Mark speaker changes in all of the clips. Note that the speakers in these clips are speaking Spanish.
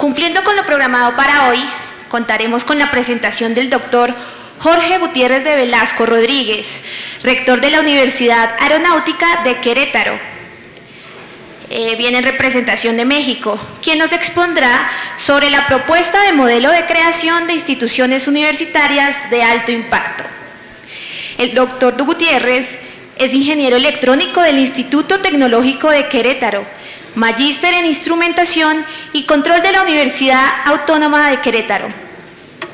Speaker 1: Cumpliendo con lo programado para hoy, contaremos con la presentación del doctor Jorge Gutiérrez de Velasco Rodríguez, rector de la Universidad Aeronáutica de Querétaro. Viene en representación de México, quien nos expondrá sobre la propuesta de modelo de creación de instituciones universitarias de alto impacto. El doctor Gutiérrez es ingeniero electrónico del Instituto Tecnológico de Querétaro, magíster en instrumentación y control de la Universidad Autónoma de Querétaro.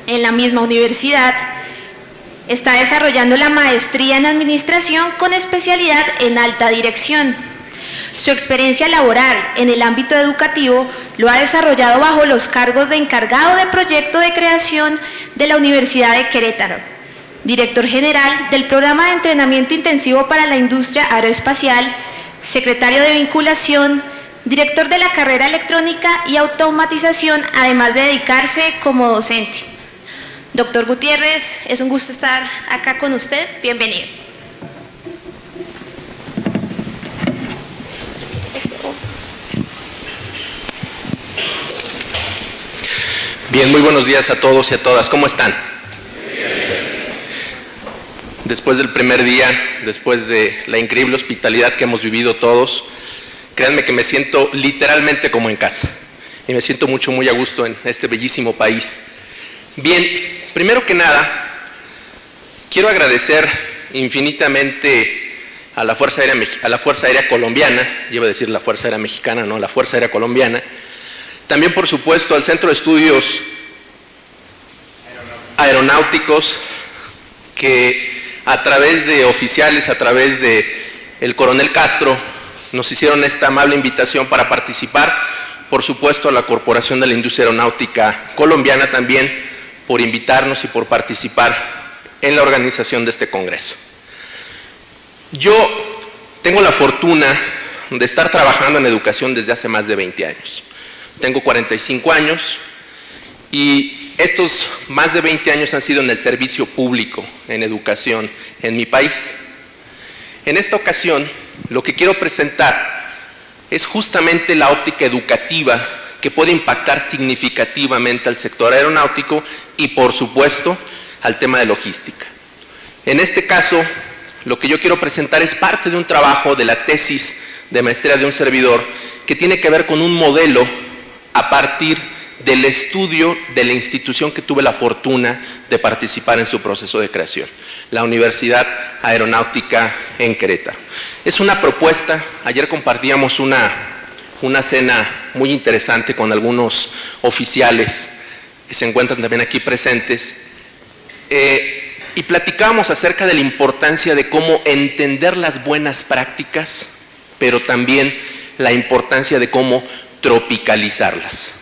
Speaker 1: En la misma universidad está desarrollando la maestría en administración con especialidad en alta dirección. Su experiencia laboral en el ámbito educativo lo ha desarrollado bajo los cargos de encargado de proyecto de creación de la Universidad de Querétaro, director general del programa de entrenamiento intensivo para la industria aeroespacial, secretario de vinculación, director de la carrera electrónica y automatización, además de dedicarse como docente. Doctor Gutiérrez, es un gusto estar acá con usted. Bienvenido.
Speaker 2: Bien, muy buenos días a todos y a todas. ¿Cómo están? Después del primer día, después de la increíble hospitalidad que hemos vivido todos, créanme que me siento literalmente como en casa y me siento muy a gusto en este bellísimo país. Bien, primero que nada, quiero agradecer infinitamente a la Fuerza Aérea Colombiana, iba a decir la Fuerza Aérea Mexicana, no, la Fuerza Aérea Colombiana. También, por supuesto, al Centro de Estudios Aeronáuticos, que a través de oficiales, a través de el coronel Castro, nos hicieron esta amable invitación para participar. Por supuesto, a la Corporación de la Industria Aeronáutica Colombiana también, por invitarnos y por participar en la organización de este congreso. Yo tengo la fortuna de estar trabajando en educación desde hace más de 20 años. Tengo 45 años y estos más de 20 años han sido en el servicio público, en educación, en mi país. En esta ocasión, lo que quiero presentar es justamente la óptica educativa que puede impactar significativamente al sector aeronáutico y, por supuesto, al tema de logística. En este caso, lo que yo quiero presentar es parte de un trabajo de la tesis de maestría de un servidor que tiene que ver con un modelo a partir del estudio de la institución que tuve la fortuna de participar en su proceso de creación, la Universidad Aeronáutica en Querétaro. Es una propuesta, ayer compartíamos una cena muy interesante con algunos oficiales que se encuentran también aquí presentes, y platicábamos acerca de la importancia de cómo entender las buenas prácticas, pero también la importancia de cómo tropicalizarlas.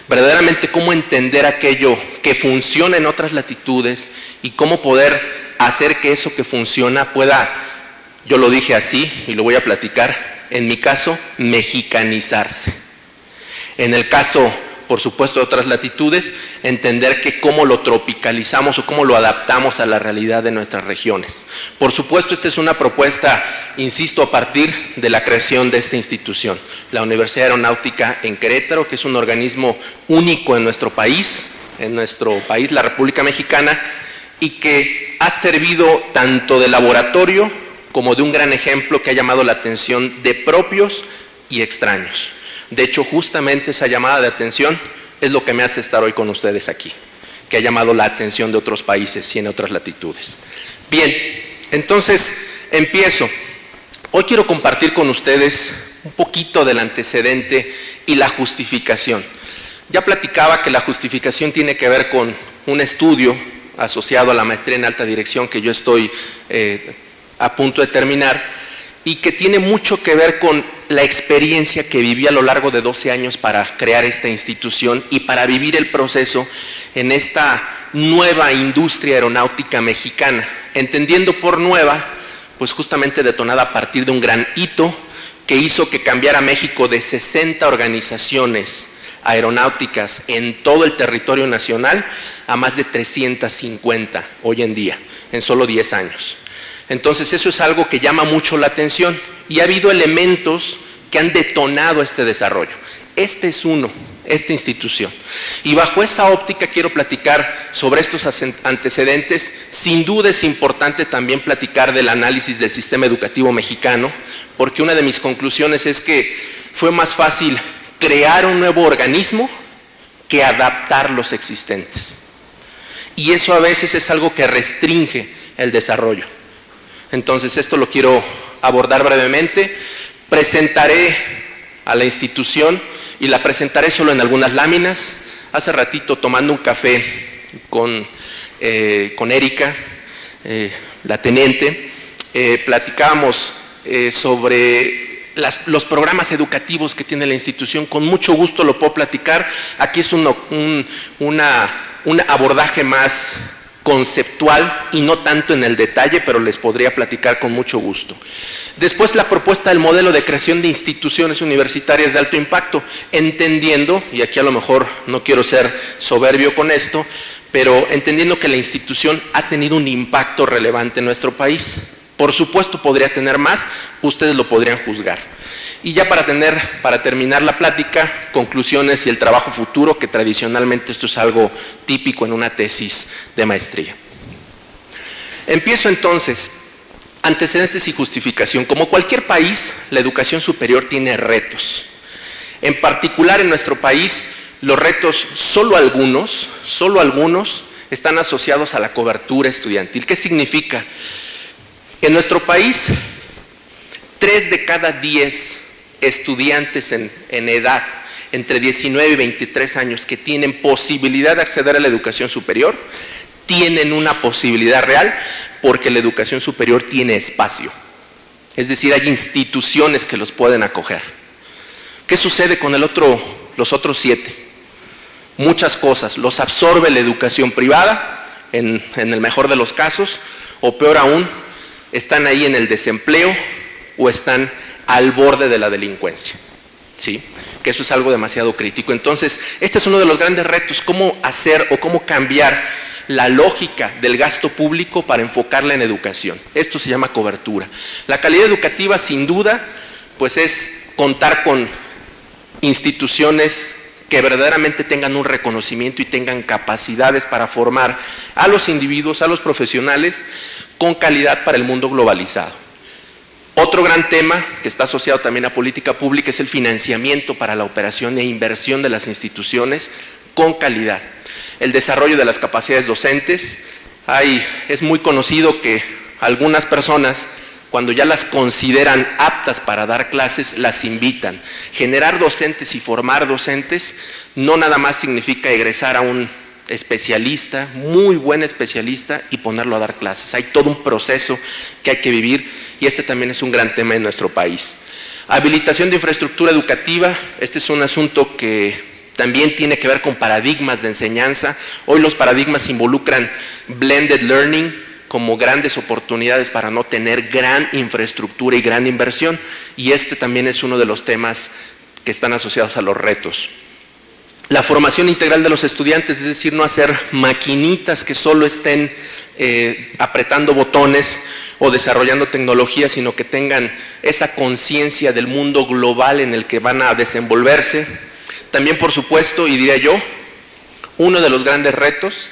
Speaker 2: Verdaderamente cómo entender aquello que funciona en otras latitudes y cómo poder hacer que eso que funciona pueda, yo lo dije así y lo voy a platicar, en mi caso, mexicanizarse. En el caso, por supuesto, de otras latitudes, entender que cómo lo tropicalizamos o cómo lo adaptamos a la realidad de nuestras regiones. Por supuesto, esta es una propuesta, insisto, a partir de la creación de esta institución, la Universidad Aeronáutica en Querétaro, que es un organismo único en nuestro país, la República Mexicana, y que ha servido tanto de laboratorio como de un gran ejemplo que ha llamado la atención de propios y extraños. De hecho, justamente esa llamada de atención es lo que me hace estar hoy con ustedes aquí, que ha llamado la atención de otros países y en otras latitudes. Bien, entonces empiezo. Hoy quiero compartir con ustedes un poquito del antecedente y la justificación. Ya platicaba que la justificación tiene que ver con un estudio asociado a la maestría en alta dirección que yo estoy a punto de terminar y que tiene mucho que ver con la experiencia que viví a lo largo de 12 años para crear esta institución y para vivir el proceso en esta nueva industria aeronáutica mexicana, entendiendo por nueva, pues justamente detonada a partir de un gran hito que hizo que cambiara México de 60 organizaciones aeronáuticas en todo el territorio nacional a más de 350 hoy en día, en solo 10 años. Entonces eso es algo que llama mucho la atención y ha habido elementos que han detonado este desarrollo. Este es uno esta institución. Y bajo esa óptica quiero platicar sobre estos antecedentes. Sin duda es importante también platicar del análisis del sistema educativo mexicano, porque una de mis conclusiones es que fue más fácil crear un nuevo organismo que adaptar los existentes. Y eso a veces es algo que restringe el desarrollo. Entonces, esto lo quiero abordar brevemente. Presentaré a la institución y la presentaré solo en algunas láminas. Hace ratito, tomando un café con Erika, la teniente, platicábamos sobre los programas educativos que tiene la institución. Con mucho gusto lo puedo platicar. Aquí es un abordaje más conceptual y no tanto en el detalle, pero les podría platicar con mucho gusto. Después, la propuesta del modelo de creación de instituciones universitarias de alto impacto, entendiendo, y aquí a lo mejor no quiero ser soberbio con esto, pero entendiendo que la institución ha tenido un impacto relevante en nuestro país. Por supuesto podría tener más, ustedes lo podrían juzgar. Y ya para terminar la plática, conclusiones y el trabajo futuro, que tradicionalmente esto es algo típico en una tesis de maestría. Empiezo entonces. Antecedentes y justificación. Como cualquier país, la educación superior tiene retos. En particular en nuestro país, los retos, solo algunos, están asociados a la cobertura estudiantil. ¿Qué significa? En nuestro país, 3 de cada 10 estudiantes en edad entre 19 y 23 años que tienen posibilidad de acceder a la educación superior, tienen una posibilidad real porque la educación superior tiene espacio. Es decir, hay instituciones que los pueden acoger. ¿Qué sucede con los otros 7? Muchas cosas. Los absorbe la educación privada, en el mejor de los casos, o peor aún, están ahí en el desempleo o están al borde de la delincuencia. ¿Sí? Que eso es algo demasiado crítico. Entonces, este es uno de los grandes retos, cómo hacer o cómo cambiar la lógica del gasto público para enfocarla en educación. Esto se llama cobertura. La calidad educativa, sin duda, pues es contar con instituciones que verdaderamente tengan un reconocimiento y tengan capacidades para formar a los individuos, a los profesionales, con calidad para el mundo globalizado. Otro gran tema que está asociado también a política pública es el financiamiento para la operación e inversión de las instituciones con calidad. El desarrollo de las capacidades docentes. Es muy conocido que algunas personas, cuando ya las consideran aptas para dar clases, las invitan. Generar docentes y formar docentes no nada más significa egresar a un especialista, muy buen especialista, y ponerlo a dar clases. Hay todo un proceso que hay que vivir y este también es un gran tema en nuestro país. Habilitación de infraestructura educativa. Este es un asunto que también tiene que ver con paradigmas de enseñanza. Hoy los paradigmas involucran blended learning como grandes oportunidades para no tener gran infraestructura y gran inversión, y este también es uno de los temas que están asociados a los retos. La formación integral de los estudiantes, es decir, no hacer maquinitas que solo estén apretando botones o desarrollando tecnología, sino que tengan esa conciencia del mundo global en el que van a desenvolverse. También, por supuesto, y diría yo, uno de los grandes retos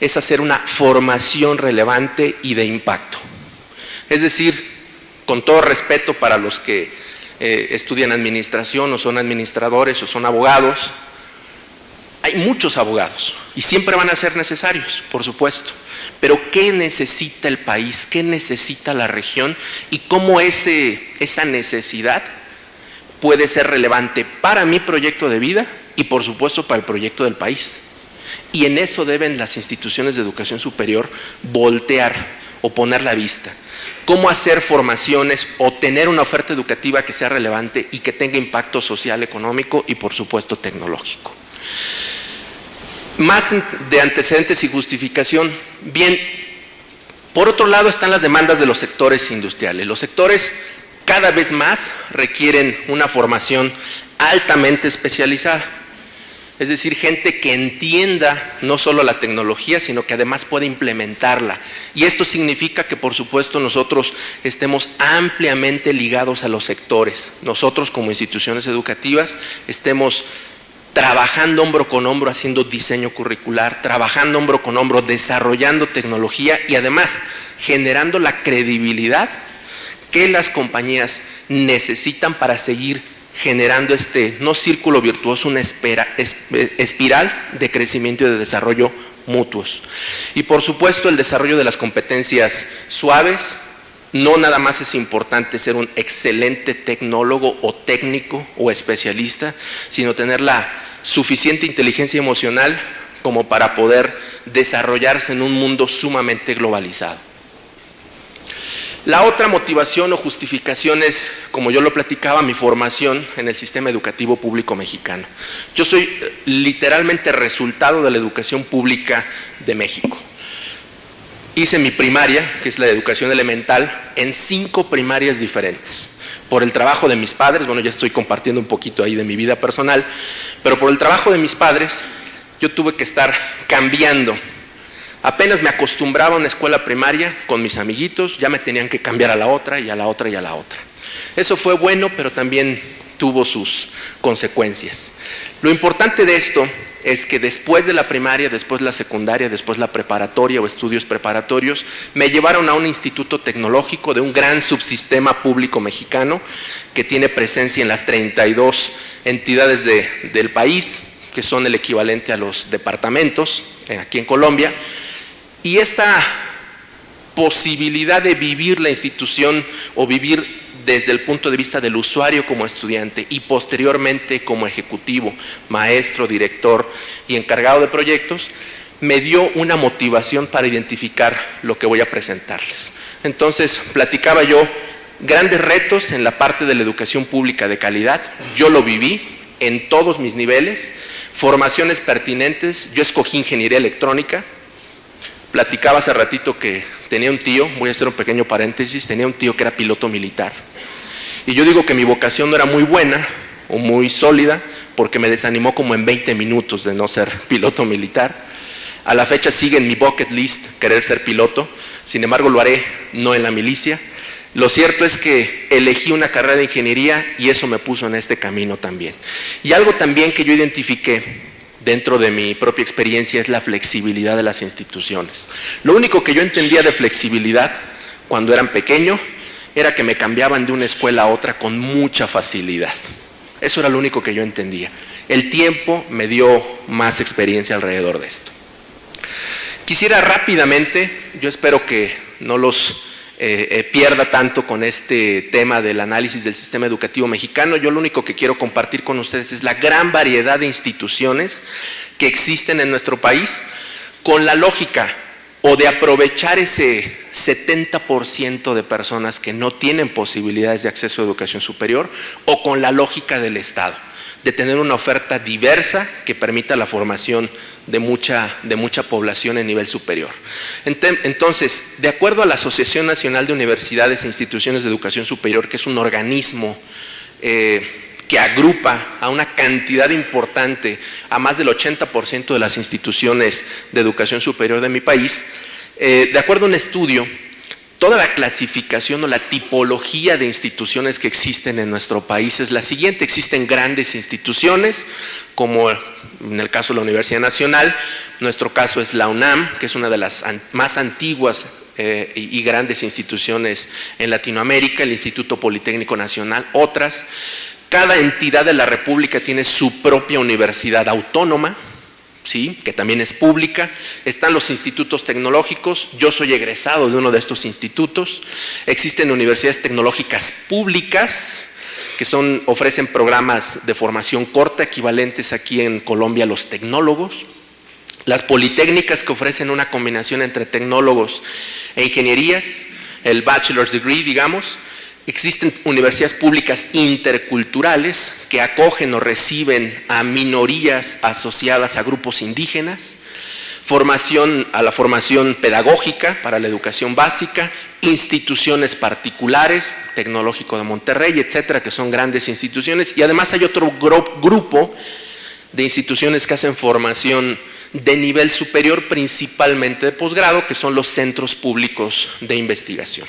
Speaker 2: es hacer una formación relevante y de impacto. Es decir, con todo respeto para los que estudian administración o son administradores o son abogados, hay muchos abogados y siempre van a ser necesarios, por supuesto. Pero ¿qué necesita el país? ¿Qué necesita la región? Y cómo esa necesidad puede ser relevante para mi proyecto de vida y por supuesto para el proyecto del país. Y en eso deben las instituciones de educación superior voltear o poner la vista. Cómo hacer formaciones o tener una oferta educativa que sea relevante y que tenga impacto social, económico y por supuesto tecnológico. Más de antecedentes y justificación. Bien, por otro lado están las demandas de los sectores industriales. Los sectores cada vez más requieren una formación altamente especializada. Es decir, gente que entienda no solo la tecnología, sino que además pueda implementarla. Y esto significa que, por supuesto, nosotros estemos ampliamente ligados a los sectores. Nosotros, como instituciones educativas, estemos trabajando hombro con hombro, haciendo diseño curricular, trabajando hombro con hombro, desarrollando tecnología y además generando la credibilidad que las compañías necesitan para seguir generando no círculo virtuoso, una espiral de crecimiento y de desarrollo mutuos. Y por supuesto el desarrollo de las competencias suaves. No nada más es importante ser un excelente tecnólogo o técnico o especialista, sino tener la suficiente inteligencia emocional como para poder desarrollarse en un mundo sumamente globalizado. La otra motivación o justificación es, como yo lo platicaba, mi formación en el sistema educativo público mexicano. Yo soy literalmente resultado de la educación pública de México. Hice mi primaria, que es la de educación elemental, en 5 primarias diferentes. Por el trabajo de mis padres, bueno, ya estoy compartiendo un poquito ahí de mi vida personal, pero por el trabajo de mis padres, yo tuve que estar cambiando. Apenas me acostumbraba a una escuela primaria con mis amiguitos, ya me tenían que cambiar a la otra, y a la otra, y a la otra. Eso fue bueno, pero también tuvo sus consecuencias. Lo importante de esto es que después de la primaria, después la secundaria, después la preparatoria o estudios preparatorios, me llevaron a un instituto tecnológico de un gran subsistema público mexicano que tiene presencia en las 32 entidades del país, que son el equivalente a los departamentos aquí en Colombia, y esa posibilidad de vivir la institución o vivir desde el punto de vista del usuario como estudiante y posteriormente como ejecutivo, maestro, director y encargado de proyectos, me dio una motivación para identificar lo que voy a presentarles. Entonces, platicaba yo grandes retos en la parte de la educación pública de calidad. Yo lo viví en todos mis niveles, formaciones pertinentes. Yo escogí ingeniería electrónica. Platicaba hace ratito que tenía un tío, voy a hacer un pequeño paréntesis, tenía un tío que era piloto militar. Y yo digo que mi vocación no era muy buena o muy sólida porque me desanimó como en 20 minutos de no ser piloto militar. A la fecha sigue en mi bucket list querer ser piloto, sin embargo lo haré no en la milicia. Lo cierto es que elegí una carrera de ingeniería y eso me puso en este camino también. Y algo también que yo identifiqué dentro de mi propia experiencia es la flexibilidad de las instituciones. Lo único que yo entendía de flexibilidad cuando era pequeño era que me cambiaban de una escuela a otra con mucha facilidad. Eso era lo único que yo entendía. El tiempo me dio más experiencia alrededor de esto. Quisiera rápidamente, yo espero que no los pierda tanto con este tema del análisis del sistema educativo mexicano. Yo lo único que quiero compartir con ustedes es la gran variedad de instituciones que existen en nuestro país con la lógica o de aprovechar ese 70% de personas que no tienen posibilidades de acceso a educación superior o con la lógica del Estado, de tener una oferta diversa que permita la formación de mucha población en nivel superior. Entonces, de acuerdo a la Asociación Nacional de Universidades e Instituciones de Educación Superior, que es un organismo que agrupa a una cantidad importante, a más del 80% de las instituciones de educación superior de mi país, de acuerdo a un estudio, toda la clasificación o la tipología de instituciones que existen en nuestro país es la siguiente. Existen grandes instituciones, como en el caso de la Universidad Nacional, nuestro caso es la UNAM, que es una de las más antiguas y grandes instituciones en Latinoamérica, el Instituto Politécnico Nacional, otras. Cada entidad de la República tiene su propia universidad autónoma, ¿sí?, que también es pública. Están los institutos tecnológicos, yo soy egresado de uno de estos institutos. Existen universidades tecnológicas públicas que ofrecen programas de formación corta, equivalentes aquí en Colombia a los tecnólogos. Las politécnicas, que ofrecen una combinación entre tecnólogos e ingenierías, el bachelor's degree, digamos. Existen universidades públicas interculturales que acogen o reciben a minorías asociadas a grupos indígenas, a la formación pedagógica para la educación básica, instituciones particulares, Tecnológico de Monterrey, etcétera, que son grandes instituciones, y además hay otro grupo de instituciones que hacen formación de nivel superior, principalmente de posgrado, que son los centros públicos de investigación.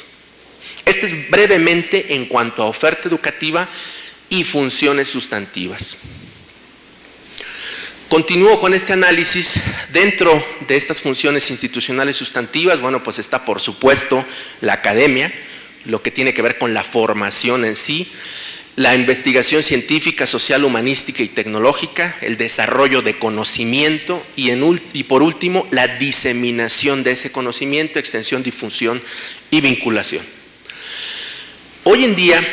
Speaker 2: Este es brevemente en cuanto a oferta educativa y funciones sustantivas. Continúo con este análisis. Dentro de estas funciones institucionales sustantivas, bueno, pues está por supuesto la academia, lo que tiene que ver con la formación en sí, la investigación científica, social, humanística y tecnológica, el desarrollo de conocimiento y por último, la diseminación de ese conocimiento, extensión, difusión y vinculación. Hoy en día,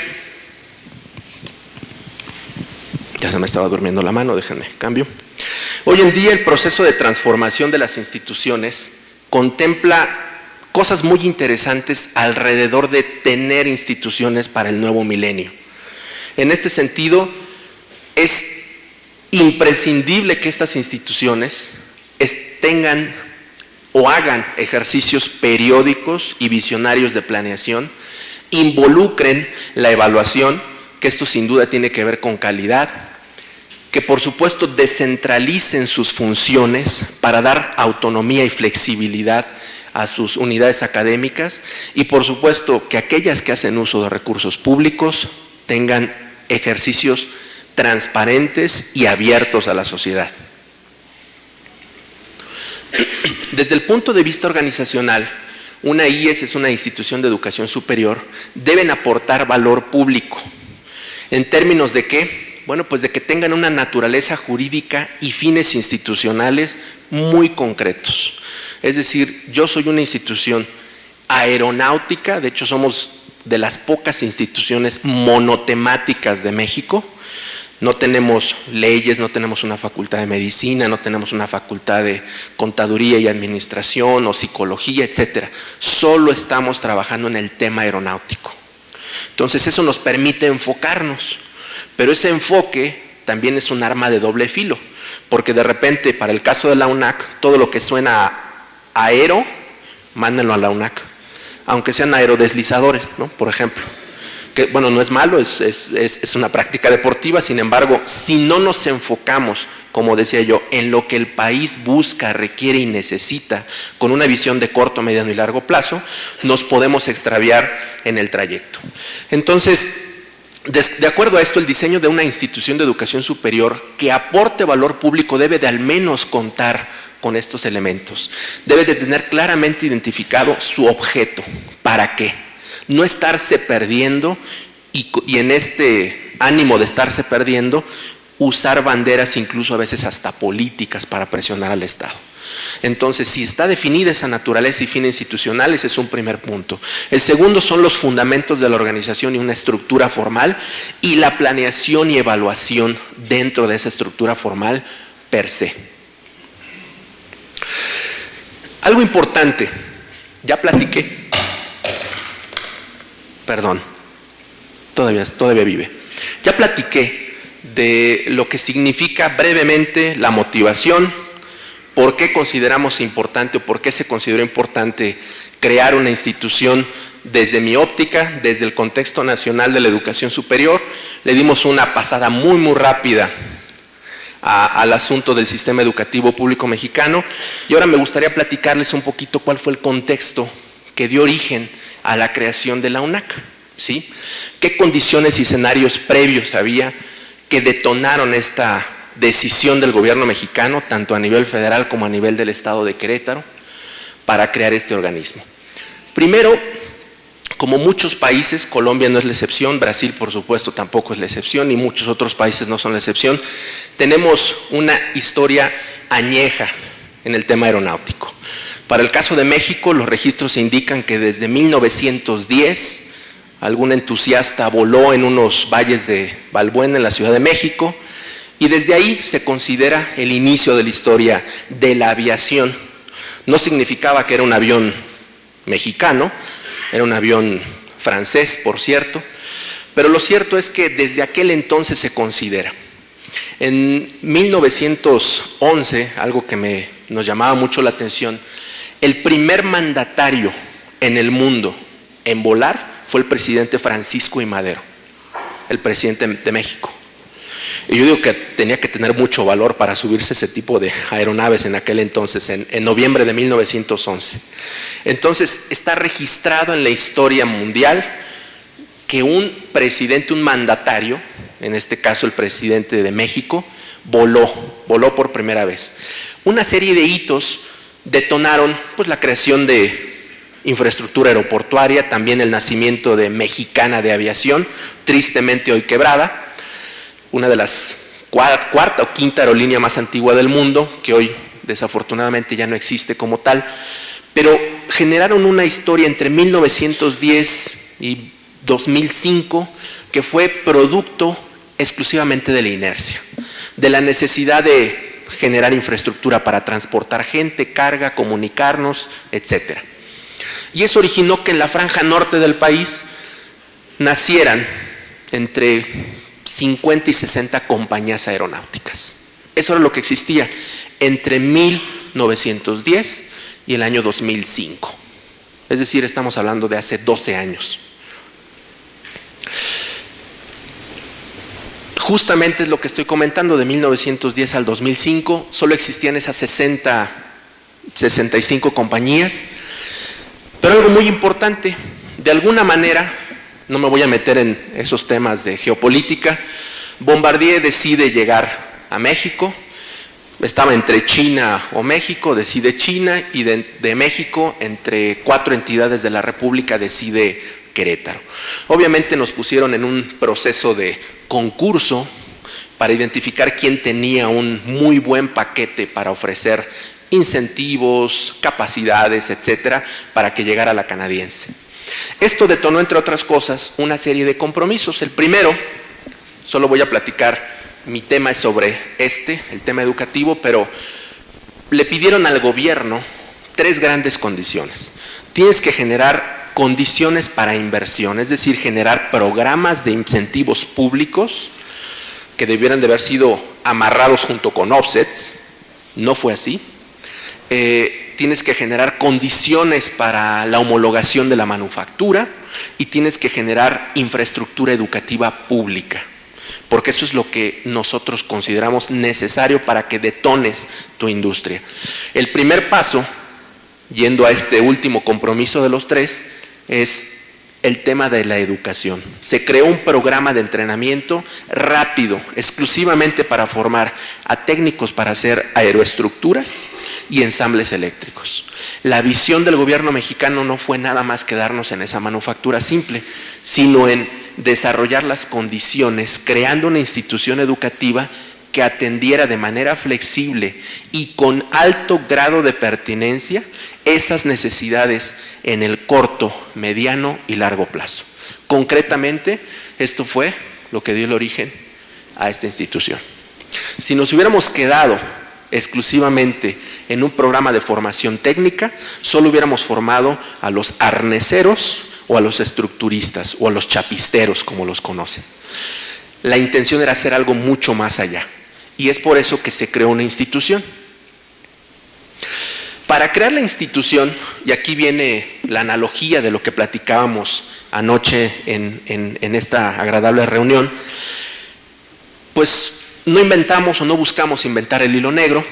Speaker 2: ya se me estaba durmiendo la mano, déjenme cambio. Hoy en día el proceso de transformación de las instituciones contempla cosas muy interesantes alrededor de tener instituciones para el nuevo milenio. En este sentido, es imprescindible que estas instituciones tengan o hagan ejercicios periódicos y visionarios de planeación, involucren la evaluación, que esto sin duda tiene que ver con calidad, que por supuesto descentralicen sus funciones para dar autonomía y flexibilidad a sus unidades académicas y por supuesto que aquellas que hacen uso de recursos públicos tengan ejercicios transparentes y abiertos a la sociedad. Desde el punto de vista organizacional, una IES es una institución de educación superior, deben aportar valor público. ¿En términos de qué? Bueno, pues de que tengan una naturaleza jurídica y fines institucionales muy concretos. Es decir, yo soy una institución aeronáutica, de hecho somos de las pocas instituciones monotemáticas de México. No tenemos leyes, no tenemos una facultad de medicina, no tenemos una facultad de contaduría y administración o psicología, etcétera. Solo estamos trabajando en el tema aeronáutico. Entonces eso nos permite enfocarnos, pero ese enfoque también es un arma de doble filo, porque de repente para el caso de la UNAC, todo lo que suena a aero, mándenlo a la UNAC, aunque sean aerodeslizadores, ¿no? Por ejemplo. Que, bueno, no es malo, es una práctica deportiva, sin embargo, si no nos enfocamos, como decía yo, en lo que el país busca, requiere y necesita, con una visión de corto, mediano y largo plazo, nos podemos extraviar en el trayecto. Entonces, de acuerdo a esto, el diseño de una institución de educación superior que aporte valor público debe de al menos contar con estos elementos. Debe de tener claramente identificado su objeto. ¿Para qué? No estarse perdiendo y en este ánimo de estarse perdiendo, usar banderas incluso a veces hasta políticas para presionar al Estado. Entonces, si está definida esa naturaleza y fin institucional, ese es un primer punto. El segundo son los fundamentos de la organización y una estructura formal y la planeación y evaluación dentro de esa estructura formal per se. Algo importante, ya platiqué. Perdón, todavía vive. Ya platiqué de lo que significa brevemente la motivación, por qué consideramos importante o por qué se consideró importante crear una institución desde mi óptica, desde el contexto nacional de la educación superior. Le dimos una pasada muy rápida al asunto del sistema educativo público mexicano y ahora me gustaría platicarles un poquito cuál fue el contexto que dio origen a la creación de la UNAC, ¿sí? ¿Qué condiciones y escenarios previos había que detonaron esta decisión del gobierno mexicano, tanto a nivel federal como a nivel del estado de Querétaro, para crear este organismo? Primero, como muchos países, Colombia no es la excepción, Brasil por supuesto tampoco es la excepción y muchos otros países no son la excepción, tenemos una historia añeja en el tema aeronáutico. Para el caso de México, los registros indican que desde 1910 algún entusiasta voló en unos valles de Balbuena en la Ciudad de México y desde ahí se considera el inicio de la historia de la aviación. No significaba que era un avión mexicano, era un avión francés, por cierto, pero lo cierto es que desde aquel entonces se considera. En 1911, algo que nos llamaba mucho la atención, el primer mandatario en el mundo en volar fue el presidente Francisco I. Madero, el presidente de México. Y yo digo que tenía que tener mucho valor para subirse ese tipo de aeronaves en aquel entonces, en noviembre de 1911. Entonces, está registrado en la historia mundial que un presidente, un mandatario, en este caso el presidente de México, voló por primera vez. Una serie de hitos detonaron pues, la creación de infraestructura aeroportuaria, también el nacimiento de Mexicana de Aviación, tristemente hoy quebrada, una de las cuarta o quinta aerolínea más antigua del mundo, que hoy desafortunadamente ya no existe como tal, pero generaron una historia entre 1910 y 2005 que fue producto exclusivamente de la inercia, de la necesidad de generar infraestructura para transportar gente, carga, comunicarnos, etc. Y eso originó que en la franja norte del país nacieran entre 50 y 60 compañías aeronáuticas. Eso era lo que existía entre 1910 y el año 2005. Es decir, estamos hablando de hace 12 años. Justamente es lo que estoy comentando, de 1910 al 2005, solo existían esas 65 compañías, pero algo muy importante, de alguna manera, no me voy a meter en esos temas de geopolítica, Bombardier decide llegar a México, estaba entre China o México, decide China, y de México, entre 4 entidades de la República, decide Querétaro. Obviamente nos pusieron en un proceso de concurso para identificar quién tenía un muy buen paquete para ofrecer incentivos, capacidades, etcétera, para que llegara la canadiense. Esto detonó, entre otras cosas, una serie de compromisos. El primero, solo voy a platicar, mi tema es sobre el tema educativo, pero le pidieron al gobierno 3 grandes condiciones. Tienes que generar condiciones para inversión, es decir, generar programas de incentivos públicos que debieran de haber sido amarrados junto con offsets, no fue así. Tienes que generar condiciones para la homologación de la manufactura y tienes que generar infraestructura educativa pública, porque eso es lo que nosotros consideramos necesario para que detones tu industria. El primer paso, yendo a este último compromiso de los 3, es el tema de la educación. Se creó un programa de entrenamiento rápido, exclusivamente para formar a técnicos para hacer aeroestructuras y ensambles eléctricos. La visión del gobierno mexicano no fue nada más quedarnos en esa manufactura simple, sino en desarrollar las condiciones, creando una institución educativa que atendiera de manera flexible y con alto grado de pertinencia esas necesidades en el corto, mediano y largo plazo. Concretamente, esto fue lo que dio el origen a esta institución. Si nos hubiéramos quedado exclusivamente en un programa de formación técnica, solo hubiéramos formado a los arneseros o a los estructuristas o a los chapisteros, como los conocen. La intención era hacer algo mucho más allá. Y es por eso que se creó una institución. Para crear la institución, y aquí viene la analogía de lo que platicábamos anoche en esta agradable reunión, pues no inventamos o no buscamos inventar el hilo negro,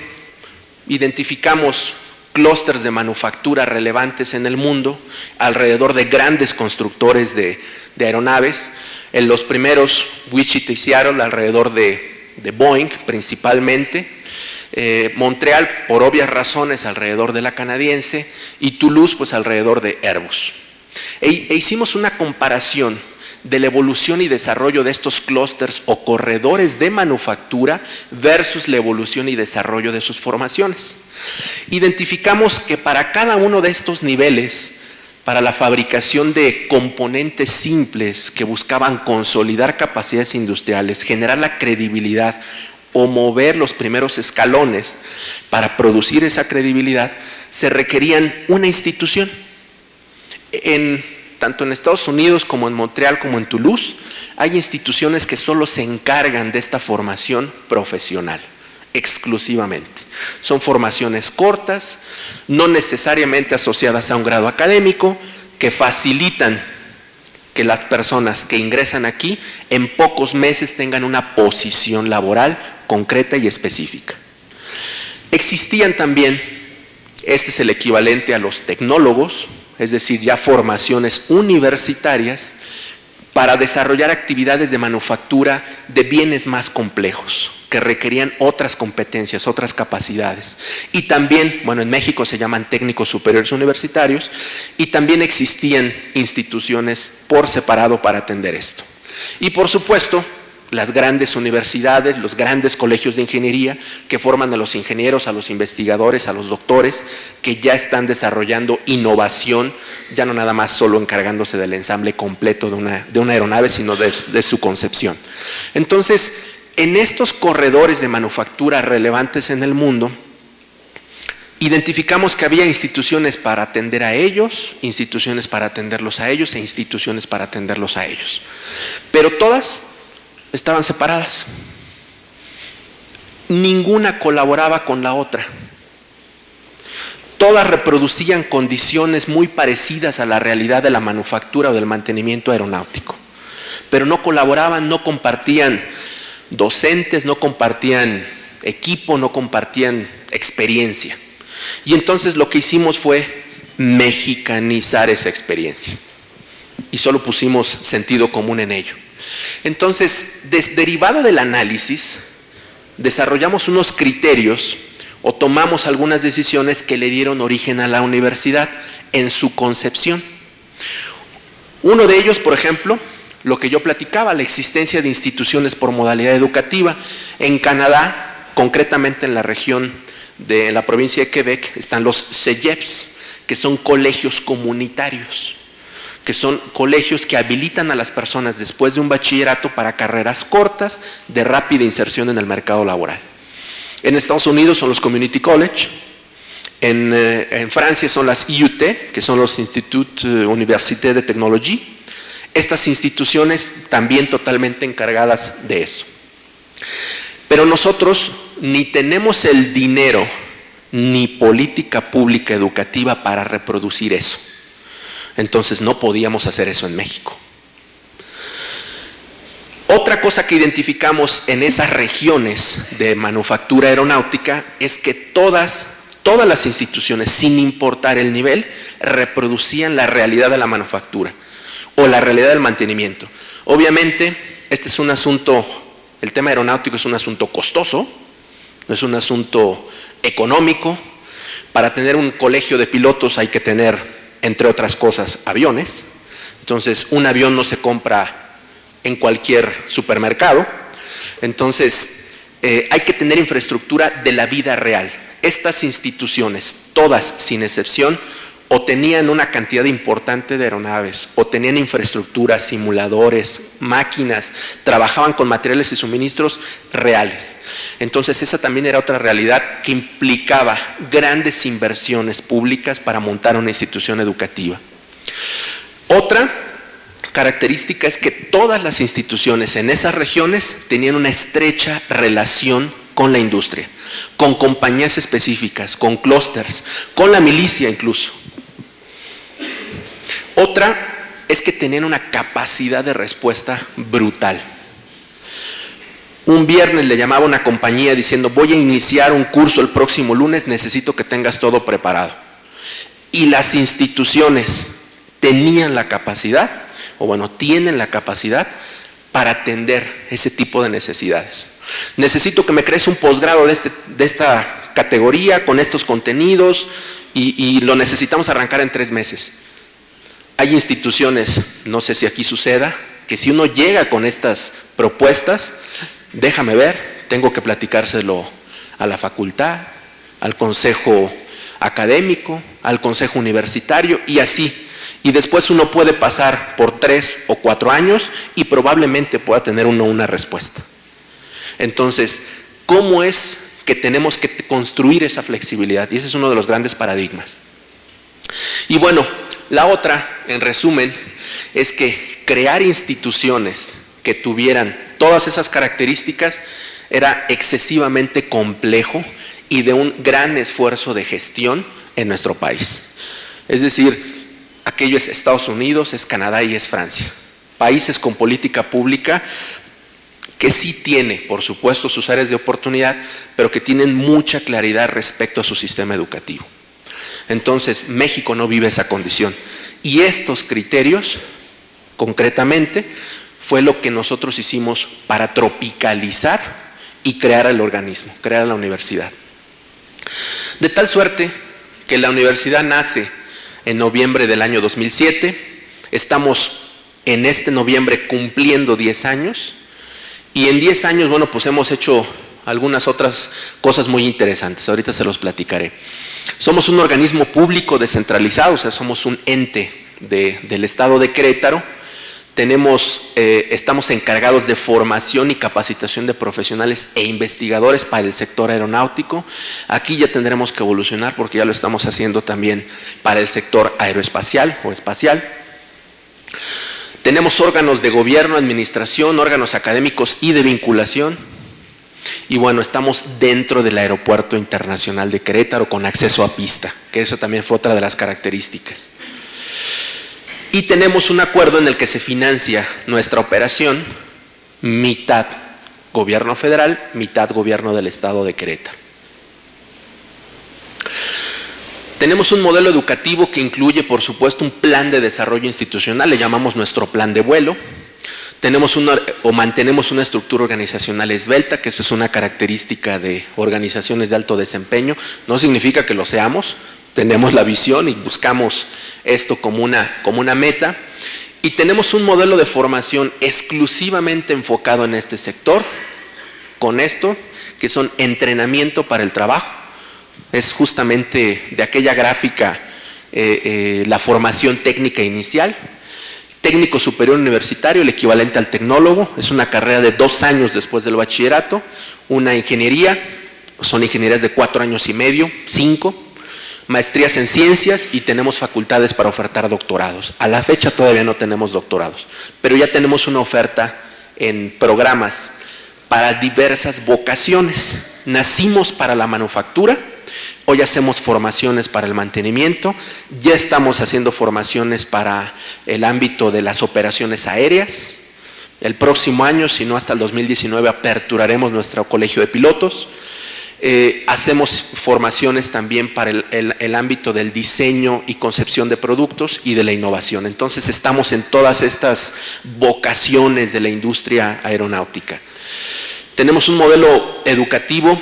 Speaker 2: identificamos clústeres de manufactura relevantes en el mundo, alrededor de grandes constructores de aeronaves. En los primeros, Wichita y Seattle, alrededor de Boeing principalmente, Montreal por obvias razones alrededor de la canadiense y Toulouse pues alrededor de Airbus. E hicimos una comparación de la evolución y desarrollo de estos clústeres o corredores de manufactura versus la evolución y desarrollo de sus formaciones. Identificamos que para cada uno de estos niveles, para la fabricación de componentes simples que buscaban consolidar capacidades industriales, generar la credibilidad o mover los primeros escalones para producir esa credibilidad, se requerían una institución. Tanto en Estados Unidos como en Montreal como en Toulouse, hay instituciones que solo se encargan de esta formación profesional, exclusivamente. Son formaciones cortas, no necesariamente asociadas a un grado académico, que facilitan que las personas que ingresan aquí en pocos meses tengan una posición laboral concreta y específica. Existían también, este es el equivalente a los tecnólogos, es decir, ya formaciones universitarias para desarrollar actividades de manufactura de bienes más complejos, que requerían otras competencias, otras capacidades. Y también, bueno, en México se llaman técnicos superiores universitarios, y también existían instituciones por separado para atender esto. Y por supuesto, las grandes universidades, los grandes colegios de ingeniería que forman a los ingenieros, a los investigadores, a los doctores, que ya están desarrollando innovación, ya no nada más solo encargándose del ensamble completo de una aeronave, sino de su concepción. Entonces, en estos corredores de manufactura relevantes en el mundo, identificamos que había instituciones para atender a ellos, instituciones para atenderlos a ellos e instituciones para atenderlos a ellos. Pero todas estaban separadas. Ninguna colaboraba con la otra. Todas reproducían condiciones muy parecidas a la realidad de la manufactura o del mantenimiento aeronáutico. Pero no colaboraban, no compartían docentes, no compartían equipo, no compartían experiencia. Y entonces lo que hicimos fue mexicanizar esa experiencia. Y solo pusimos sentido común en ello. Entonces, derivado del análisis, desarrollamos unos criterios o tomamos algunas decisiones que le dieron origen a la universidad en su concepción. Uno de ellos, por ejemplo, lo que yo platicaba, la existencia de instituciones por modalidad educativa. En Canadá, concretamente en la región de la provincia de Quebec, están los CEGEPs, que son colegios comunitarios, que son colegios que habilitan a las personas después de un bachillerato para carreras cortas de rápida inserción en el mercado laboral. En Estados Unidos son los Community College, en Francia son las IUT, que son los Instituts Universités de Technologie. Estas instituciones también totalmente encargadas de eso. Pero nosotros ni tenemos el dinero ni política pública educativa para reproducir eso. Entonces no podíamos hacer eso en México. Otra cosa que identificamos en esas regiones de manufactura aeronáutica es que todas las instituciones, sin importar el nivel, reproducían la realidad de la manufactura o la realidad del mantenimiento. Obviamente, este es un asunto, el tema aeronáutico es un asunto costoso, no es un asunto económico. Para tener un colegio de pilotos hay que tener, entre otras cosas, aviones. Entonces, un avión no se compra en cualquier supermercado. Entonces, hay que tener infraestructura de la vida real. Estas instituciones, todas sin excepción, o tenían una cantidad importante de aeronaves, o tenían infraestructura, simuladores, máquinas, trabajaban con materiales y suministros reales. Entonces esa también era otra realidad que implicaba grandes inversiones públicas para montar una institución educativa. Otra característica es que todas las instituciones en esas regiones tenían una estrecha relación con la industria, con compañías específicas, con clústeres, con la milicia incluso. Otra es que tenían una capacidad de respuesta brutal. Un viernes le llamaba a una compañía diciendo: voy a iniciar un curso el próximo lunes, necesito que tengas todo preparado. Y las instituciones tenían la capacidad, o bueno, tienen la capacidad para atender ese tipo de necesidades. Necesito que me crees un posgrado de esta categoría, con estos contenidos, y lo necesitamos arrancar en 3 meses. Hay instituciones, no sé si aquí suceda, que si uno llega con estas propuestas, déjame ver, tengo que platicárselo a la facultad, al consejo académico, al consejo universitario y así. Y después uno puede pasar por 3 o 4 años y probablemente pueda tener uno una respuesta. Entonces, ¿cómo es que tenemos que construir esa flexibilidad? Y ese es uno de los grandes paradigmas. Y bueno, la otra, en resumen, es que crear instituciones que tuvieran todas esas características era excesivamente complejo y de un gran esfuerzo de gestión en nuestro país. Es decir, aquello es Estados Unidos, es Canadá y es Francia. Países con política pública que sí tiene, por supuesto, sus áreas de oportunidad, pero que tienen mucha claridad respecto a su sistema educativo. Entonces, México no vive esa condición. Y estos criterios concretamente, fue lo que nosotros hicimos para tropicalizar y crear el organismo, crear la universidad. De tal suerte que la universidad nace en noviembre del año 2007, estamos en este noviembre cumpliendo 10 años, y en 10 años, bueno, pues hemos hecho algunas otras cosas muy interesantes, ahorita se los platicaré. Somos un organismo público descentralizado, o sea, somos un ente del Estado de Querétaro. Estamos encargados de formación y capacitación de profesionales e investigadores para el sector aeronáutico. Aquí ya tendremos que evolucionar porque ya lo estamos haciendo también para el sector aeroespacial o espacial. Tenemos órganos de gobierno, administración, órganos académicos y de vinculación. Y bueno, estamos dentro del Aeropuerto Internacional de Querétaro con acceso a pista, que eso también fue otra de las características. Y tenemos un acuerdo en el que se financia nuestra operación, mitad gobierno federal, mitad gobierno del Estado de Querétaro. Tenemos un modelo educativo que incluye, por supuesto, un plan de desarrollo institucional, le llamamos nuestro plan de vuelo. Mantenemos una estructura organizacional esbelta, que esto es una característica de organizaciones de alto desempeño. No significa que lo seamos, tenemos la visión y buscamos esto como una meta. Y tenemos un modelo de formación exclusivamente enfocado en este sector, con esto, que son entrenamiento para el trabajo. Es justamente de aquella gráfica la formación técnica inicial. Técnico superior universitario, el equivalente al tecnólogo, es una carrera de 2 años después del bachillerato. Una ingeniería, son ingenierías de 4 años y medio, 5. Maestrías en ciencias y tenemos facultades para ofertar doctorados. A la fecha todavía no tenemos doctorados, pero ya tenemos una oferta en programas para diversas vocaciones. Nacimos para la manufactura. Hoy hacemos formaciones para el mantenimiento, ya estamos haciendo formaciones para el ámbito de las operaciones aéreas. El próximo año, si no hasta el 2019, aperturaremos nuestro colegio de pilotos. Hacemos formaciones también para el ámbito del diseño y concepción de productos y de la innovación. Entonces estamos en todas estas vocaciones de la industria aeronáutica. Tenemos un modelo educativo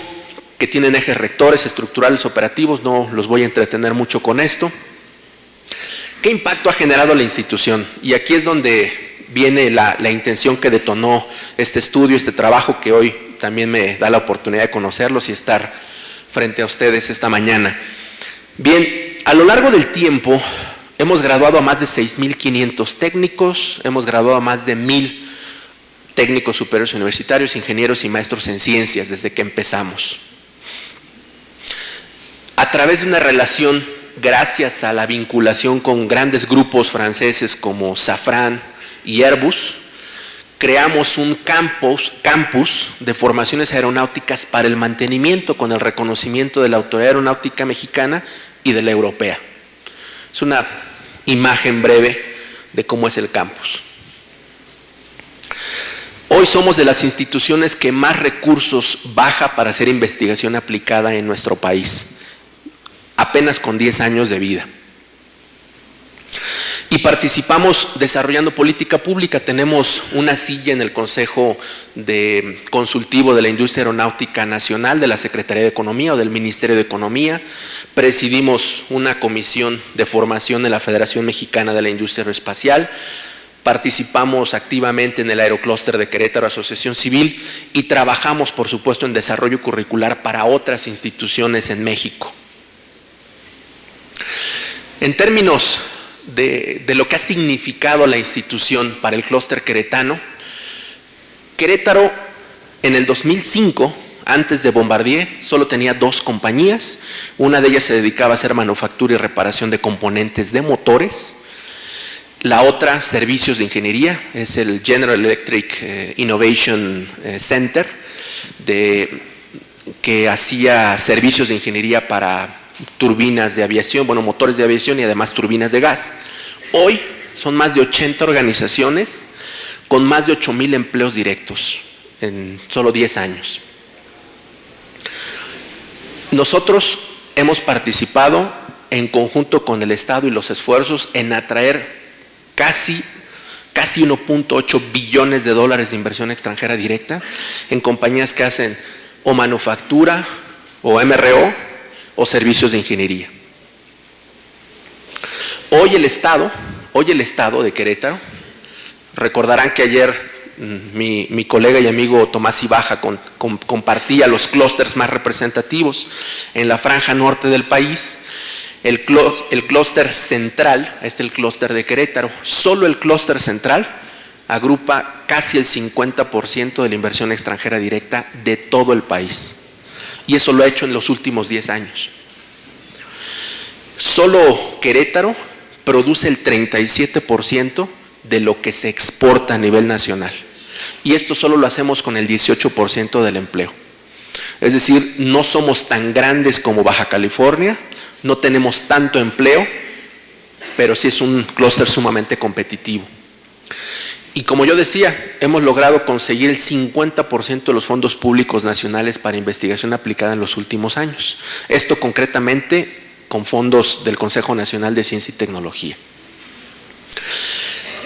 Speaker 2: que tienen ejes rectores, estructurales, operativos, no los voy a entretener mucho con esto. ¿Qué impacto ha generado la institución? Y aquí es donde viene la intención que detonó este estudio, este trabajo, que hoy también me da la oportunidad de conocerlos y estar frente a ustedes esta mañana. Bien, a lo largo del tiempo hemos graduado a más de 6,500 técnicos, hemos graduado a más de 1,000 técnicos superiores universitarios, ingenieros y maestros en ciencias desde que empezamos. A través de una relación, gracias a la vinculación con grandes grupos franceses como Safran y Airbus, creamos un campus de formaciones aeronáuticas para el mantenimiento con el reconocimiento de la Autoridad Aeronáutica Mexicana y de la Europea. Es una imagen breve de cómo es el campus. Hoy somos de las instituciones que más recursos baja para hacer investigación aplicada en nuestro país, apenas con 10 años de vida. Y participamos desarrollando política pública. Tenemos una silla en el Consejo Consultivo de la Industria Aeronáutica Nacional de la Secretaría de Economía o del Ministerio de Economía. Presidimos una comisión de formación en la Federación Mexicana de la Industria Aeroespacial. Participamos activamente en el Aeroclúster de Querétaro, Asociación Civil, y trabajamos, por supuesto, en desarrollo curricular para otras instituciones en México. En términos de lo que ha significado la institución para el clúster queretano, Querétaro en el 2005, antes de Bombardier, solo tenía 2 compañías. Una de ellas se dedicaba a hacer manufactura y reparación de componentes de motores. La otra, servicios de ingeniería, es el General Electric Innovation Center, que hacía servicios de ingeniería para turbinas de aviación, bueno, motores de aviación y además turbinas de gas. Hoy son más de 80 organizaciones con más de 8,000 empleos directos en solo 10 años. Nosotros hemos participado en conjunto con el Estado y los esfuerzos en atraer casi casi 1.8 billones de dólares de inversión extranjera directa en compañías que hacen o manufactura, o MRO, o servicios de ingeniería. Hoy el Estado de Querétaro, recordarán que ayer mi colega y amigo Tomás Ibaja compartía los clústeres más representativos en la franja norte del país. El clúster central, el clúster de Querétaro, solo el clúster central agrupa casi el 50% de la inversión extranjera directa de todo el país. Y eso lo ha hecho en los últimos 10 años. Solo Querétaro produce el 37% de lo que se exporta a nivel nacional. Y esto solo lo hacemos con el 18% del empleo. Es decir, no somos tan grandes como Baja California, no tenemos tanto empleo, pero sí es un clúster sumamente competitivo. Y como yo decía, hemos logrado conseguir el 50% de los fondos públicos nacionales para investigación aplicada en los últimos años. Esto concretamente con fondos del Consejo Nacional de Ciencia y Tecnología.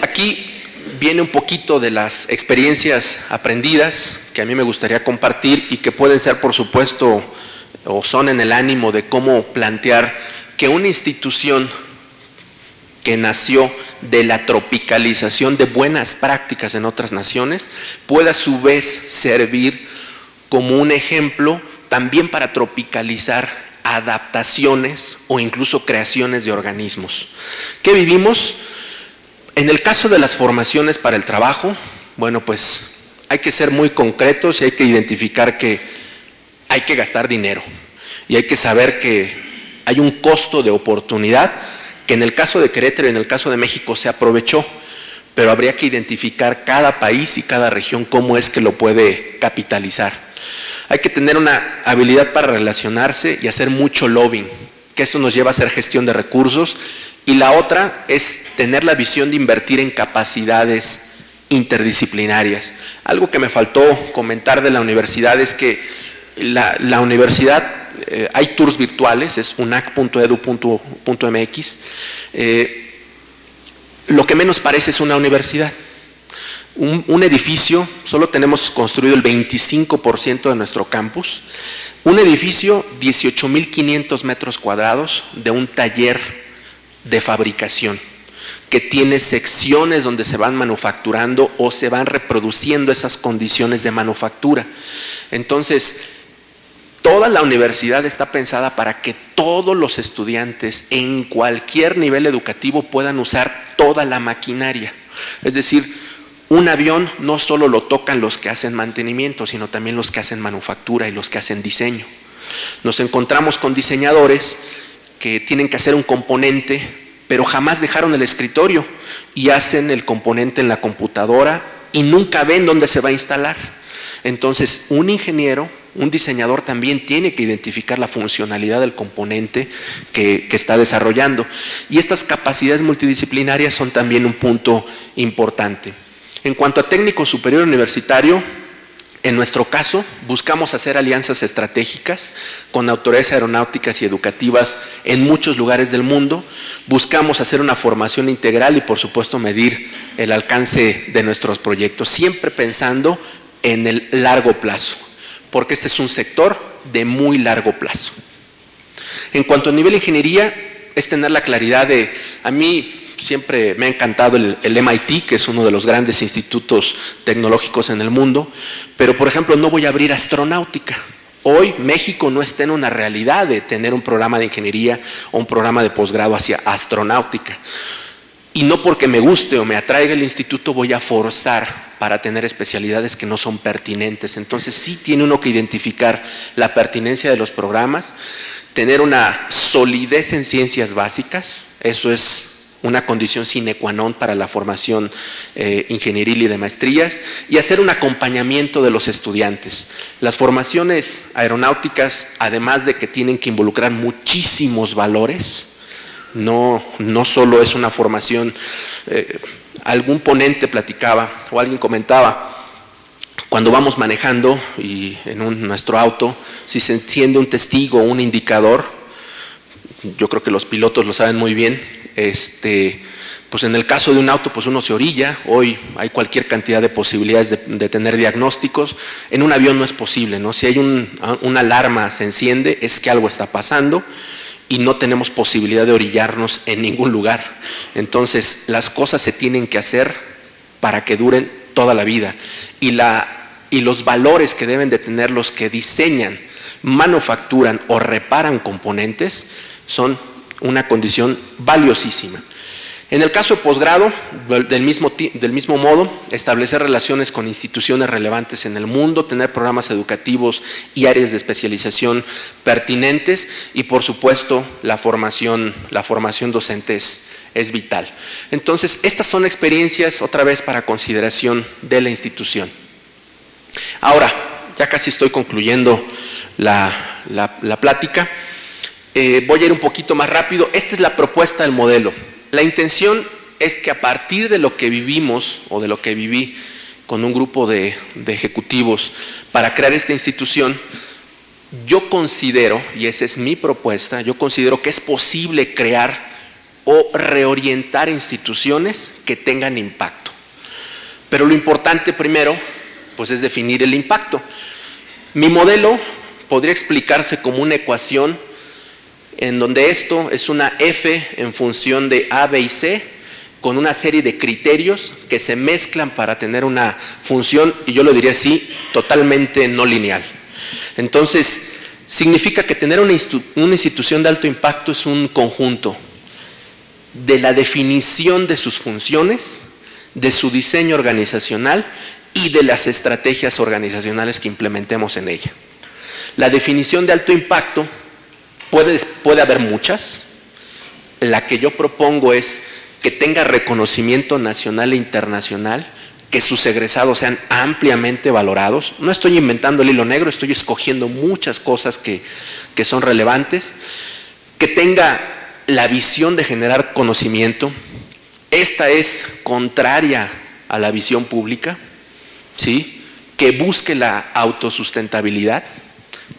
Speaker 2: Aquí viene un poquito de las experiencias aprendidas que a mí me gustaría compartir y que pueden ser, por supuesto, o son en el ánimo de cómo plantear que una institución que nació de la tropicalización de buenas prácticas en otras naciones pueda a su vez servir como un ejemplo también para tropicalizar adaptaciones o incluso creaciones de organismos. ¿Qué vivimos? En el caso de las formaciones para el trabajo, bueno, pues hay que ser muy concretos y hay que identificar que hay que gastar dinero y hay que saber que hay un costo de oportunidad que en el caso de Querétaro y en el caso de México se aprovechó, pero habría que identificar cada país y cada región cómo es que lo puede capitalizar. Hay que tener una habilidad para relacionarse y hacer mucho lobbying, que esto nos lleva a hacer gestión de recursos, y la otra es tener la visión de invertir en capacidades interdisciplinarias. Algo que me faltó comentar de la universidad es que la universidad, hay tours virtuales, es unac.edu.mx, lo que menos parece es una universidad. Un edificio, solo tenemos construido el 25% de nuestro campus, un edificio 18.500 metros cuadrados de un taller de fabricación que tiene secciones donde se van manufacturando o se van reproduciendo esas condiciones de manufactura. Entonces, toda la universidad está pensada para que todos los estudiantes en cualquier nivel educativo puedan usar toda la maquinaria. Es decir, un avión no solo lo tocan los que hacen mantenimiento, sino también los que hacen manufactura y los que hacen diseño. Nos encontramos con diseñadores que tienen que hacer un componente, pero jamás dejaron el escritorio y hacen el componente en la computadora y nunca ven dónde se va a instalar. Entonces, un ingeniero, un diseñador también tiene que identificar la funcionalidad del componente que está desarrollando. Y estas capacidades multidisciplinarias son también un punto importante. En cuanto a técnico superior universitario, en nuestro caso, buscamos hacer alianzas estratégicas con autoridades aeronáuticas y educativas en muchos lugares del mundo. Buscamos hacer una formación integral y, por supuesto, medir el alcance de nuestros proyectos, siempre pensando en el largo plazo, porque este es un sector de muy largo plazo. En cuanto a nivel de ingeniería, es tener la claridad de, a mí siempre me ha encantado el MIT, que es uno de los grandes institutos tecnológicos en el mundo, pero por ejemplo no voy a abrir astronáutica. Hoy México no está en una realidad de tener un programa de ingeniería o un programa de posgrado hacia astronáutica. Y no porque me guste o me atraiga el instituto voy a forzar para tener especialidades que no son pertinentes. Entonces sí tiene uno que identificar la pertinencia de los programas, tener una solidez en ciencias básicas, eso es una condición sine qua non para la formación ingenieril y de maestrías, y hacer un acompañamiento de los estudiantes. Las formaciones aeronáuticas, además de que tienen que involucrar muchísimos valores, no solo es una formación, algún ponente platicaba o alguien comentaba, cuando vamos manejando y en nuestro auto, si se enciende un testigo o un indicador, yo creo que los pilotos lo saben muy bien, pues en el caso de un auto, pues uno se orilla. Hoy hay cualquier cantidad de posibilidades de tener diagnósticos. En un avión no es posible, ¿no? Si hay una alarma se enciende, es que algo está pasando y no tenemos posibilidad de orillarnos en ningún lugar. Entonces, las cosas se tienen que hacer para que duren toda la vida. Y los valores que deben de tener los que diseñan, manufacturan o reparan componentes son una condición valiosísima. En el caso de posgrado, del mismo modo, establecer relaciones con instituciones relevantes en el mundo, tener programas educativos y áreas de especialización pertinentes y, por supuesto, la formación docente es vital. Entonces, estas son experiencias, otra vez, para consideración de la institución. Ahora, ya casi estoy concluyendo la plática. Voy a ir un poquito más rápido. Esta es la propuesta del modelo. La intención es que a partir de lo que vivimos o de lo que viví con un grupo de ejecutivos para crear esta institución, yo considero, y esa es mi propuesta, yo considero que es posible crear o reorientar instituciones que tengan impacto. Pero lo importante primero, pues es definir el impacto. Mi modelo podría explicarse como una ecuación en donde esto es una F en función de A, B y C, con una serie de criterios que se mezclan para tener una función, y yo lo diría así, totalmente no lineal. Entonces, significa que tener una institución de alto impacto es un conjunto de la definición de sus funciones, de su diseño organizacional y de las estrategias organizacionales que implementemos en ella. La definición de alto impacto puede haber muchas. La que yo propongo es que tenga reconocimiento nacional e internacional, que sus egresados sean ampliamente valorados. No estoy inventando el hilo negro, estoy escogiendo muchas cosas que son relevantes, que tenga la visión de generar conocimiento. Esta es contraria a la visión pública, ¿sí? Que busque la autosustentabilidad,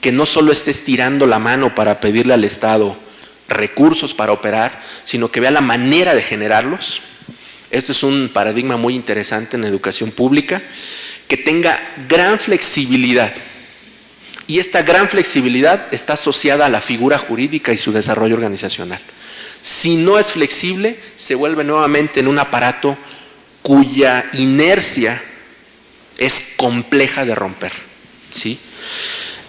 Speaker 2: que no solo esté estirando la mano para pedirle al Estado recursos para operar, sino que vea la manera de generarlos. Esto es un paradigma muy interesante en la educación pública, que tenga gran flexibilidad. Y esta gran flexibilidad está asociada a la figura jurídica y su desarrollo organizacional. Si no es flexible, se vuelve nuevamente en un aparato cuya inercia es compleja de romper, ¿sí?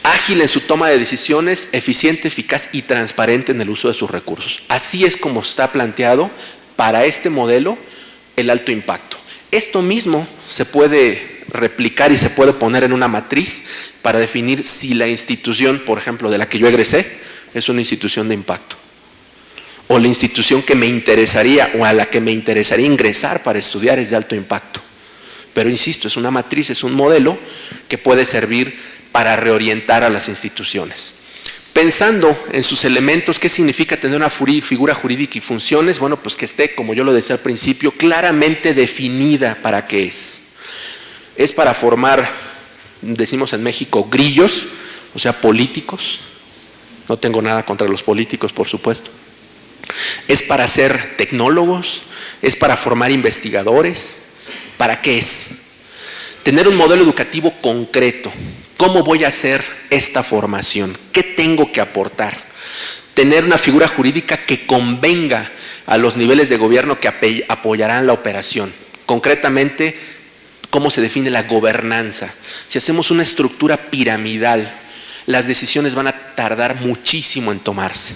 Speaker 2: Ágil en su toma de decisiones, eficiente, eficaz y transparente en el uso de sus recursos. Así es como está planteado para este modelo el alto impacto. Esto mismo se puede replicar y se puede poner en una matriz para definir si la institución, por ejemplo, de la que yo egresé, es una institución de impacto. O la institución que me interesaría o a la que me interesaría ingresar para estudiar es de alto impacto. Pero insisto, es una matriz, es un modelo que puede servir para reorientar a las instituciones. Pensando en sus elementos, ¿qué significa tener una figura jurídica y funciones? Bueno, pues que esté, como yo lo decía al principio, claramente definida para qué es. Es para formar, decimos en México, grillos, o sea, políticos. No tengo nada contra los políticos, por supuesto. Es para ser tecnólogos, es para formar investigadores. ¿Para qué es? Tener un modelo educativo concreto. ¿Cómo voy a hacer esta formación? ¿Qué tengo que aportar? Tener una figura jurídica que convenga a los niveles de gobierno que apoyarán la operación. Concretamente, ¿cómo se define la gobernanza? Si hacemos una estructura piramidal, las decisiones van a tardar muchísimo en tomarse.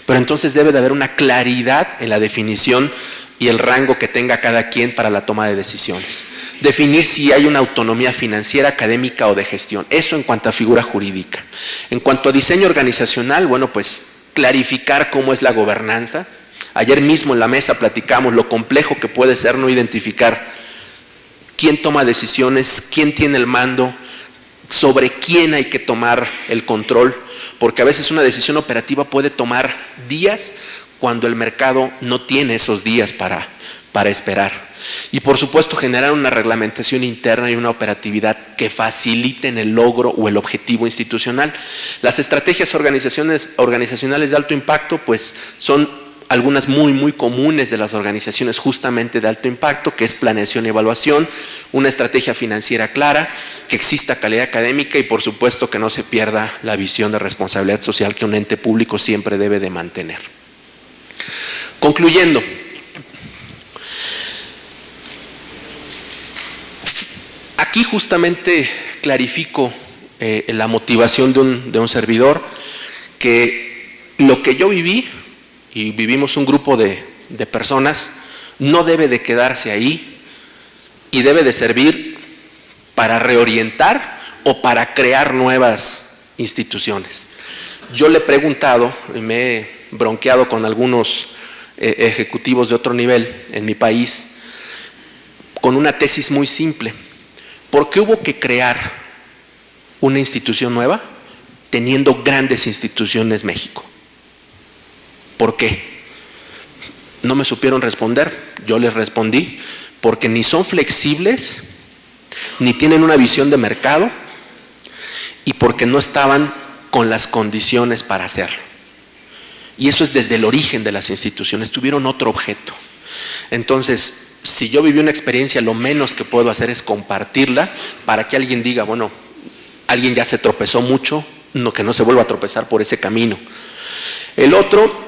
Speaker 2: Pero entonces debe de haber una claridad en la definición y el rango que tenga cada quien para la toma de decisiones. Definir si hay una autonomía financiera, académica o de gestión. Eso en cuanto a figura jurídica. En cuanto a diseño organizacional, bueno, pues clarificar cómo es la gobernanza. Ayer mismo en la mesa platicamos lo complejo que puede ser no identificar quién toma decisiones, quién tiene el mando, sobre quién hay que tomar el control, porque a veces una decisión operativa puede tomar días cuando el mercado no tiene esos días para esperar. Y por supuesto generar una reglamentación interna y una operatividad que faciliten el logro o el objetivo institucional. Las estrategias organizacionales de alto impacto pues son algunas muy comunes de las organizaciones justamente de alto impacto, que es planeación y evaluación, una estrategia financiera clara, que exista calidad académica y por supuesto que no se pierda la visión de responsabilidad social que un ente público siempre debe de mantener. Concluyendo, aquí justamente clarifico la motivación de un servidor, que lo que yo viví, y vivimos un grupo de personas, no debe de quedarse ahí y debe de servir para reorientar o para crear nuevas instituciones. Yo le he preguntado y me he bronqueado con algunos ejecutivos de otro nivel en mi país con una tesis muy simple. ¿Por qué hubo que crear una institución nueva teniendo grandes instituciones en México? ¿Por qué? No me supieron responder. Yo les respondí, porque ni son flexibles, ni tienen una visión de mercado, y porque no estaban con las condiciones para hacerlo. Y eso es desde el origen de las instituciones, tuvieron otro objeto. Entonces, si yo viví una experiencia, lo menos que puedo hacer es compartirla para que alguien diga, bueno, alguien ya se tropezó mucho, que no se vuelva a tropezar por ese camino. El otro,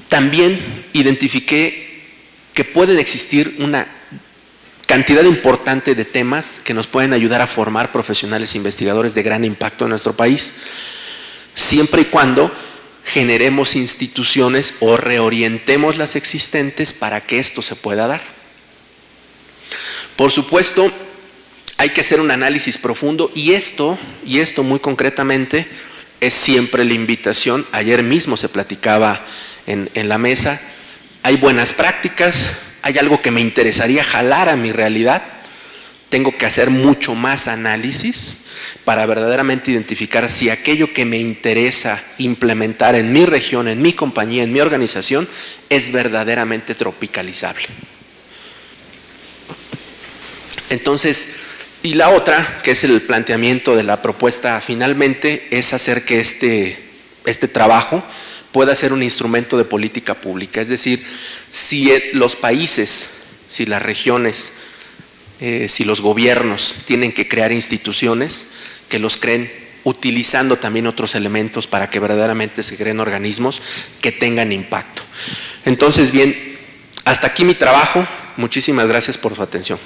Speaker 2: también identifiqué que pueden existir una cantidad importante de temas que nos pueden ayudar a formar profesionales investigadores de gran impacto en nuestro país, siempre y cuando generemos instituciones o reorientemos las existentes para que esto se pueda dar. Por supuesto, hay que hacer un análisis profundo y esto muy concretamente es siempre la invitación. Ayer mismo se platicaba en la mesa, hay buenas prácticas, hay algo que me interesaría jalar a mi realidad, tengo que hacer mucho más análisis para verdaderamente identificar si aquello que me interesa implementar en mi región, en mi compañía, en mi organización, es verdaderamente tropicalizable. Entonces, y la otra, que es el planteamiento de la propuesta finalmente, es hacer que este trabajo pueda ser un instrumento de política pública. Es decir, si los países, si las regiones, si los gobiernos tienen que crear instituciones, que los creen utilizando también otros elementos para que verdaderamente se creen organismos que tengan impacto. Entonces, bien, hasta aquí mi trabajo. Muchísimas gracias por su atención.